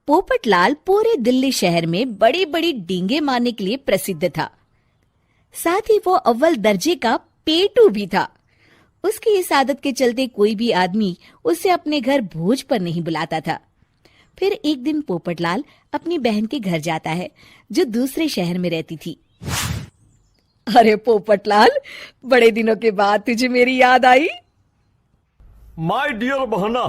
पोपटलाल पूरे दिल्ली शहर में बड़ी बड़ी डींगे मारने के लिए प्रसिद्ध था। साथ ही वो अव्वल दर्जे का पेटू भी था। उसकी इस आदत के चलते कोई भी आदमी उसे अपने घर भोज पर नहीं बुलाता था। फिर एक दिन पोपटलाल अपनी बहन के घर जाता है, जो दूसरे शहर में रहती थी। अरे पोपटलाल, बड़े दिनों के बाद तुझे मेरी याद आई। माय डियर बहना,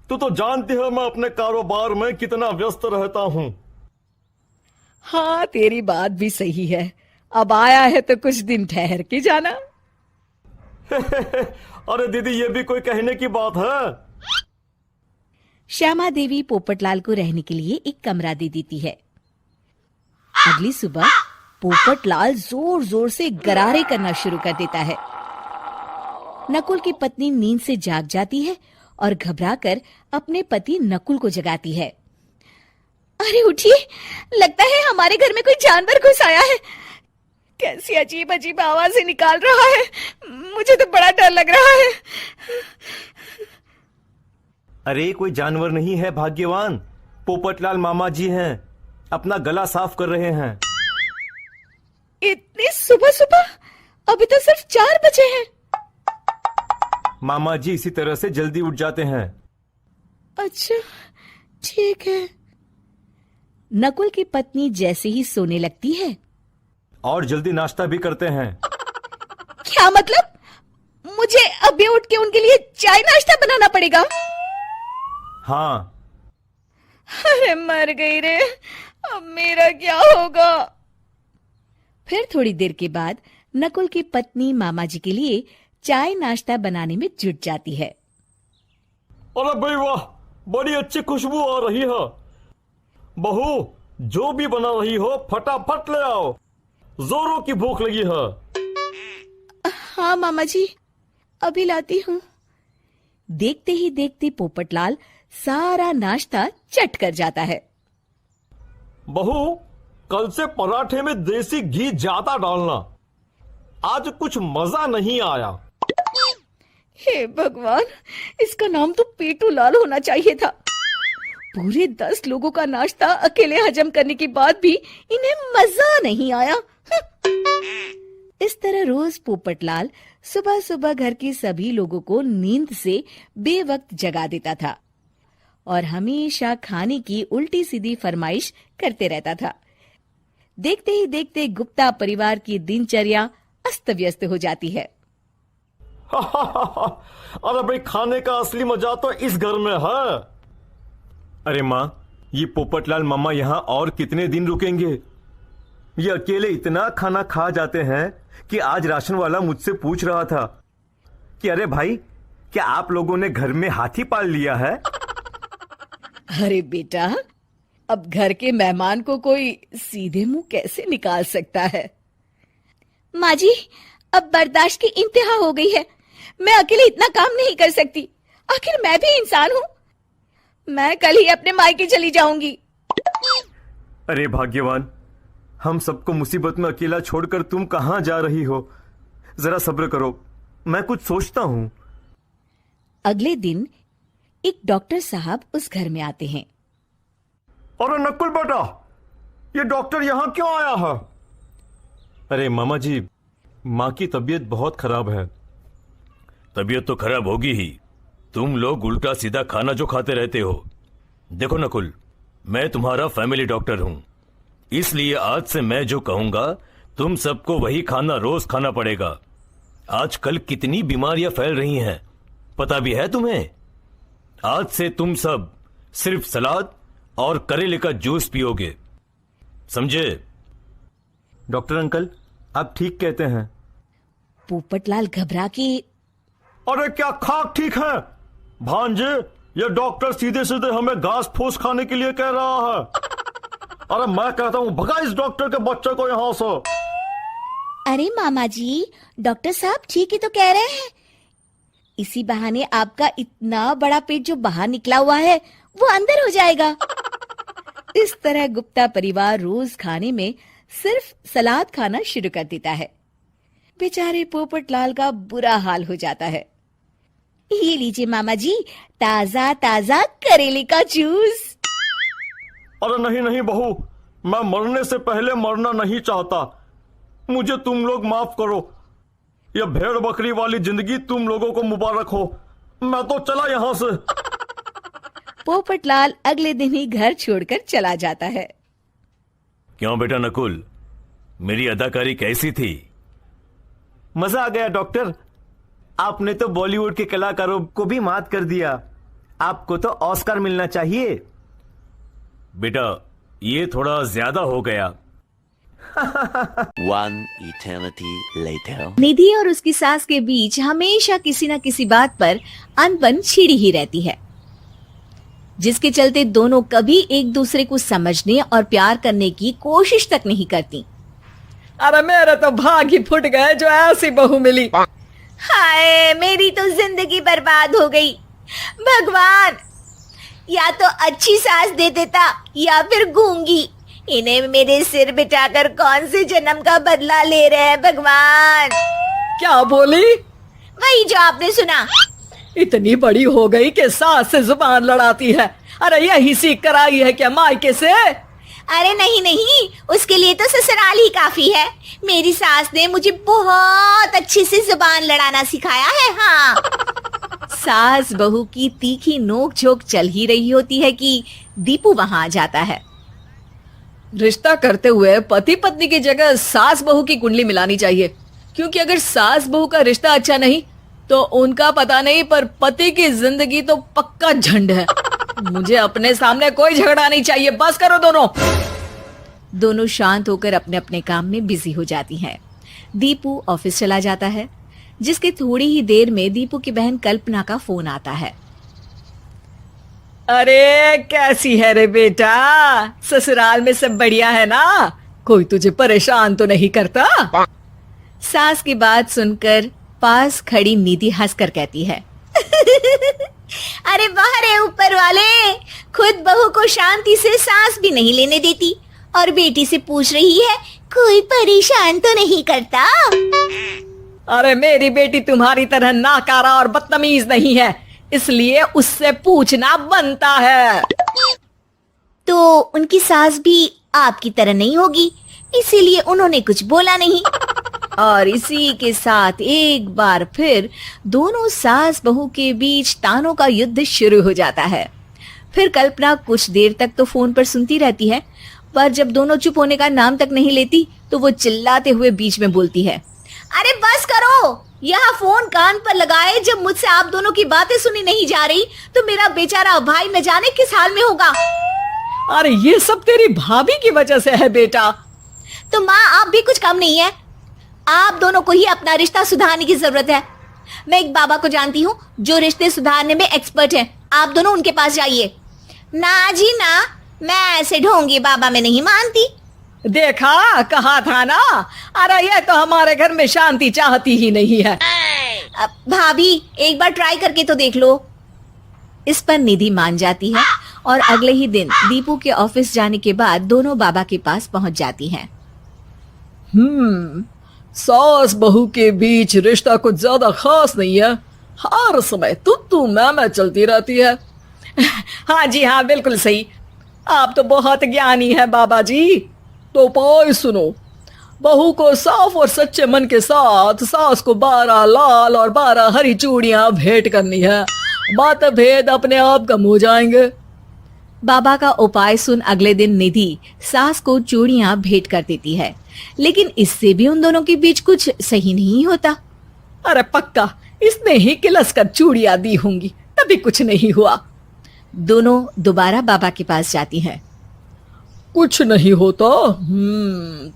तू तो जानती है मैं अपने कारोबार में कितना व्यस्त रहता हूँ। हाँ, तेरी बात भी सही है। अब आया है तो कुछ दिन ठहर के जाना। अरे दीदी, ये भी कोई कहने की बात है। श्यामा देवी पोपटलाल को रहने के लिए एक कमरा दे देती है। अगली सुबह पोपटलाल जोर जोर से गरारे करना शुरू कर देता है। नकुल की पत्नी नींद से जाग जाती है और घबराकर अपने पति नकुल को जगाती है। अरे उठिए, लगता है हमारे घर में कोई जानवर घुस आया है। कैसी अजीब अजीब आवाजें निकाल रहा है, मुझे तो बड़ा डर लग रहा है। अरे कोई जानवर नहीं है भाग्यवान, पोपटलाल मामा जी हैं, अपना गला साफ कर रहे हैं। इतनी सुबह सुबह? अभी तो सिर्फ 4 बजे हैं। मामा जी इसी तरह से जल्दी उठ जाते हैं। अच्छा, ठीक है। नकुल की पत्नी जैसे ही सोने लगती है और जल्दी नाश्ता भी करते हैं। क्या मतलब? मुझे अभी उठ के उनके लिए चाय नाश्ता बनाना पड़ेगा? हाँ। अरे मर गई रे, अब मेरा क्या होगा? फिर थोड़ी देर के बाद नकुल की पत्नी मामा जी के लिए चाय नाश्ता बनाने में जुट जाती है। अरे भाई वाह, बड़ी अच्छी खुशबू आ रही है। बहू, जो भी बना रही हो फटाफट ले आओ, जोरों की भूख लगी है। हाँ मामा जी, अभी लाती हूँ। देखते ही देखते पोपटलाल सारा नाश्ता चट कर जाता है। बहू, कल से पराठे में देसी घी ज्यादा डालना, आज कुछ मजा नहीं आया। हे भगवान, इसका नाम तो पेटू लाल होना चाहिए था। पूरे 10 लोगों का नाश्ता अकेले हजम करने के बाद भी इन्हें मजा नहीं आया। इस तरह रोज पोपटलाल सुबह सुबह घर के सभी लोगों को नींद से बेवक्त जगा देता था और हमेशा खाने की उल्टी सीधी फरमाइश करते रहता था। देखते ही देखते गुप्ता परिवार की दिनचर्या अस्त व्यस्त हो जाती है। अरे भाई, खाने का असली मजा तो इस घर में है। अरे माँ, ये पोपटलाल मामा यहाँ और कितने दिन रुकेंगे? ये अकेले इतना खाना खा जाते हैं कि आज राशन वाला मुझसे पूछ रहा था कि अरे भाई, क्या आप लोगों ने घर में हाथी पाल लिया है? अरे बेटा, अब घर के मेहमान को कोई सीधे मुंह कैसे निकाल सकता है? माँ जी, अब बर्दाश्त की इंतहा हो गई है। मैं अकेले इतना काम नहीं कर सकती। आखिर मैं भी इंसान हूँ। मैं कल ही अपने मायके चली जाऊंगी। अरे भाग्यवान, हम सबको मुसीबत में अकेला छोड़कर तुम कहाँ जा रही हो? जरा सब्र करो, मैं कुछ सोचता हूँ। अगले दिन एक डॉक्टर साहब उस घर में आते हैं। अरे नकुल बेटा, ये डॉक्टर यहाँ क्यों आया है? अरे मामा जी, माँ की तबीयत बहुत खराब है। तबीयत तो खराब होगी ही, तुम लोग उल्टा सीधा खाना जो खाते रहते हो। देखो नकुल, मैं तुम्हारा फैमिली डॉक्टर हूं, इसलिए आज से मैं जो कहूंगा तुम सबको वही खाना रोज खाना पड़ेगा। आजकल कितनी बीमारियां फैल रही हैं, पता भी है तुम्हें? आज से तुम सब सिर्फ सलाद और करेले का जूस पियोगे, समझे? डॉक्टर अंकल, आप ठीक कहते हैं। पोपटलाल घबरा के, अरे क्या खाक ठीक है भांजे? ये डॉक्टर सीधे सीधे हमें घास फूस खाने के लिए कह रहा है। अरे मैं कहता हूँ भगा इस डॉक्टर के बच्चे को यहाँ से। अरे मामा जी, डॉक्टर साहब ठीक ही तो कह रहे हैं। इसी बहाने आपका इतना बड़ा पेट जो बाहर निकला हुआ है वो अंदर हो जाएगा। इस तरह गुप्ता परिवार रोज खाने में सिर्फ सलाद खाना शुरू कर देता है। बेचारे पोपटलाल का बुरा हाल हो जाता है। ये लीजिए मामा जी, ताजा ताजा करेले का जूस। अरे नहीं नहीं बहू, मैं मरने से पहले मरना नहीं चाहता। मुझे तुम लोग माफ करो। यह भेड़ बकरी वाली जिंदगी तुम लोगों को मुबारक हो। मैं तो चला यहां से। पोपटलाल अगले दिन ही घर छोड़कर चला जाता है। क्यों बेटा नकुल, मेरी अदाकारी कैसी थी? मजा आ गया डॉक्टर। आपने तो बॉलीवुड के कलाकारों को भी मात कर दिया। आपको तो ऑस्कर मिलना चाहिए। बेटा ये थोड़ा ज्यादा हो गया। One eternity later. निधि और उसकी सास के बीच हमेशा किसी न किसी बात पर अनबन छिड़ी ही रहती है, जिसके चलते दोनों कभी एक दूसरे को समझने और प्यार करने की कोशिश तक नहीं करती। अरे मेरे तो भाग ही फुट गए जो ऐसी बहू मिली। हाय, मेरी तो जिंदगी बर्बाद हो गई। भगवान, या तो अच्छी सास दे देता या फिर गूंगी। इन्हें मेरे सिर बिठाकर कौन से जन्म का बदला ले रहे हैं भगवान। क्या बोली? वही जो आपने सुना। इतनी बड़ी हो गई कि सास से जुबान लड़ाती है। अरे यही सीख कर आई है क्या मायके से? अरे नहीं नहीं, उसके लिए तो ससुराल ही काफी है। मेरी सास ने मुझे बहुत अच्छे से जुबान लड़ाना सिखाया है। हाँ। सास बहू की तीखी नोक झोंक चल ही रही होती है कि दीपू वहां आ जाता है। रिश्ता करते हुए पति पत्नी की जगह सास बहू की कुंडली मिलानी चाहिए, क्योंकि अगर सास बहू का रिश्ता अच्छा नहीं तो उनका पता नहीं, पर पति की जिंदगी तो पक्का झंड है। मुझे अपने सामने कोई झगड़ा नहीं चाहिए। बस करो दोनों। दोनों शांत होकर अपने अपने काम में बिजी हो जाती हैं। दीपू ऑफिस चला जाता है, जिसके थोड़ी ही देर में दीपू की बहन कल्पना का फोन आता है। अरे कैसी है रे बेटा? ससुराल में सब बढ़िया है ना? कोई तुझे परेशान तो नहीं करता? सास की बात सुनकर पास खड़ी निधि हंसकर कहती है, अरे बाहर है ऊपर वाले, खुद बहू को शांति से सांस भी नहीं लेने देती और बेटी से पूछ रही है कोई परेशान तो नहीं करता। अरे मेरी बेटी तुम्हारी तरह नाकारा और बदतमीज नहीं है, इसलिए उससे पूछना बनता है। तो उनकी सास भी आपकी तरह नहीं होगी, इसीलिए उन्होंने कुछ बोला नहीं। और इसी के साथ एक बार फिर दोनों सास बहू के बीच तानों का युद्ध शुरू हो जाता है। फिर कल्पना कुछ देर तक तो फोन पर सुनती रहती है, पर जब दोनों चुप होने का नाम तक नहीं लेती तो वो चिल्लाते हुए बीच में बोलती है, अरे बस करो, यह फोन कान पर लगाए जब मुझसे आप दोनों की बातें सुनी नहीं जा रही तो मेरा बेचारा भाई न जाने किस हाल में होगा। अरे ये सब तेरी भाभी की वजह से है बेटा। तो माँ आप भी कुछ कम नहीं है। आप दोनों को ही अपना रिश्ता सुधारने की जरूरत है। मैं एक बाबा को जानती हूँ जो रिश्ते सुधारने में एक्सपर्ट हैं। आप दोनों उनके पास जाइए। ना जी ना, मैं ऐसे ढोंगी बाबा में नहीं मानती। देखा, कहा था ना। अरे ये तो हमारे घर में शांति चाहती ही नहीं है। भाभी एक बार ट्राई करके तो देख लो। इस पर निधि मान जाती है और अगले ही दिन दीपू के ऑफिस जाने के बाद दोनों बाबा के पास पहुंच जाती हैं। सास बहू के बीच रिश्ता कुछ ज्यादा खास नहीं है। हर समय तू मैं चलती रहती है। हाँ जी हाँ, बिल्कुल सही। आप तो बहुत ज्ञानी है बाबा जी। तो उपाय सुनो, बहू को साफ और सच्चे मन के साथ सास को 12 लाल और 12 हरी चूड़ियां भेंट करनी है। मतभेद अपने आप कम हो जाएंगे। बाबा का उपाय सुन अगले दिन निधि सास को चूड़ियां भेंट कर देती है, लेकिन इससे भी उन दोनों के बीच कुछ सही नहीं होता। अरे पक्का इसने ही किलस कर चूड़ियां दी होंगी, तभी कुछ नहीं हुआ। दोनों दोबारा बाबा के पास जाती हैं। कुछ नहीं होता।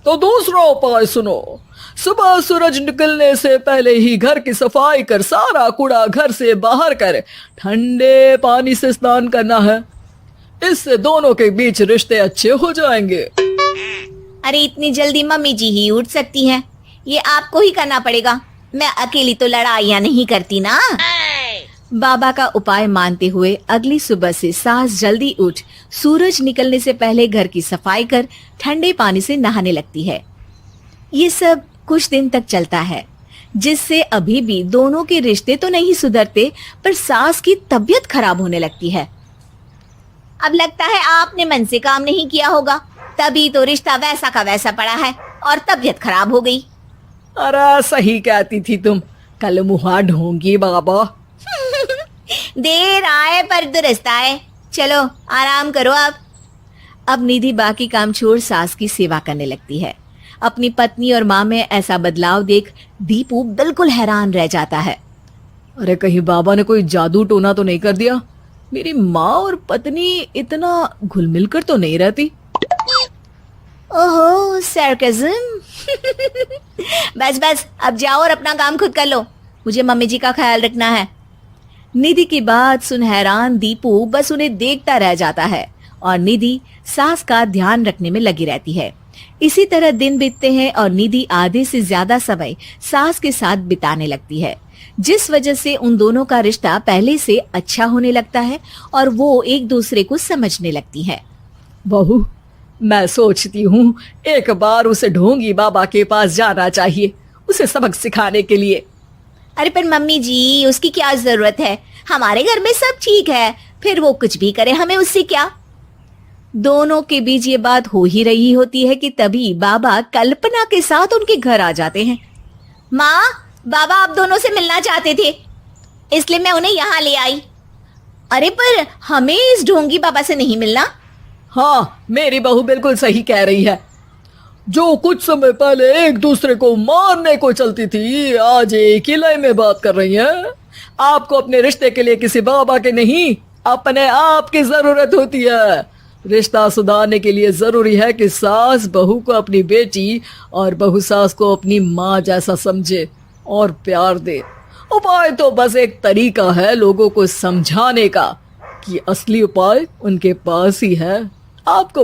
तो दूसरा उपाय सुनो। सुबह सूरज निकलने से पहले ही घर की सफाई कर सारा कूड़ा घर से बाहर कर ठंडे पानी से स्नान करना है। इससे दोनों के बीच रिश्ते अच्छे हो जाएंगे। अरे इतनी जल्दी मम्मी जी ही उठ सकती हैं? ये आपको ही करना पड़ेगा। मैं अकेली तो लड़ाइयाँ नहीं करती ना। बाबा का उपाय मानते हुए अगली सुबह से सास जल्दी उठ सूरज निकलने से पहले घर की सफाई कर ठंडे पानी से नहाने लगती है। ये सब कुछ दिन तक चलता है, जिससे अभी भी दोनों के रिश्ते तो नहीं सुधरते, पर सास की तबीयत खराब होने लगती है। अब लगता है आपने मन से काम नहीं किया होगा, तभी तो रिश्ता वैसा का वैसा पड़ा है और तबीयत खराब हो गई। अरे सही कहती थी तुम, कल मुहा ढूंढी बाबा। देर आए पर दुरुस्त आए। चलो आराम करो आप। अब निधि बाकी काम छोड़ सास की सेवा करने लगती है। अपनी पत्नी और माँ में ऐसा बदलाव देख दीपू बिल्कुल हैरान रह जाता है। अरे कहीं बाबा ने कोई जादू टोना तो नहीं कर दिया? मेरी माँ और पत्नी इतना घुल मिल कर तो नहीं रहती। ओहो सरकज़म। बस बस अब जाओ और अपना काम खुद कर लो, मुझे मम्मी जी का ख्याल रखना है। निधि की बात सुन हैरान दीपू बस उन्हें देखता रह जाता है और निधि सास का ध्यान रखने में लगी रहती है। इसी तरह दिन बीतते हैं और निधि आधे से ज्यादा समय सास के साथ बिताने लगती है, जिस वजह से उन दोनों का रिश्ता पहले से अच्छा होने लगता है और वो एक दूसरे को समझने लगती है। बहू, मैं सोचती हूँ एक बार उसे ढोंगी बाबा के पास जाना चाहिए, उसे सबक सिखाने के लिए। अरे पर मम्मी जी, उसकी क्या जरूरत है? हमारे घर में सब ठीक है, फिर वो कुछ भी करे, हमें उससे क्या। दोनों के बीच ये बात हो ही रही होती है कि तभी बाबा कल्पना के साथ उनके घर आ जाते हैं। माँ, बाबा आप दोनों से मिलना चाहते थे, इसलिए मैं उन्हें यहाँ ले आई। अरे पर हमें इस ढोंगी बाबा से नहीं मिलना। हाँ, मेरी बहू बिल्कुल सही कह रही है। जो कुछ समय पहले एक दूसरे को मारने को चलती थी, आज एक ही लय में बात कर रही है। आपको अपने रिश्ते के लिए किसी बाबा के नहीं, अपने आप की जरूरत होती है। रिश्ता सुधारने के लिए जरूरी है कि सास बहू को अपनी बेटी और बहू सास को अपनी माँ जैसा समझे और प्यार दे। उपाय तो बस एक तरीका है लोगों को समझाने का, कि असली उपाय उनके पास ही है। आपको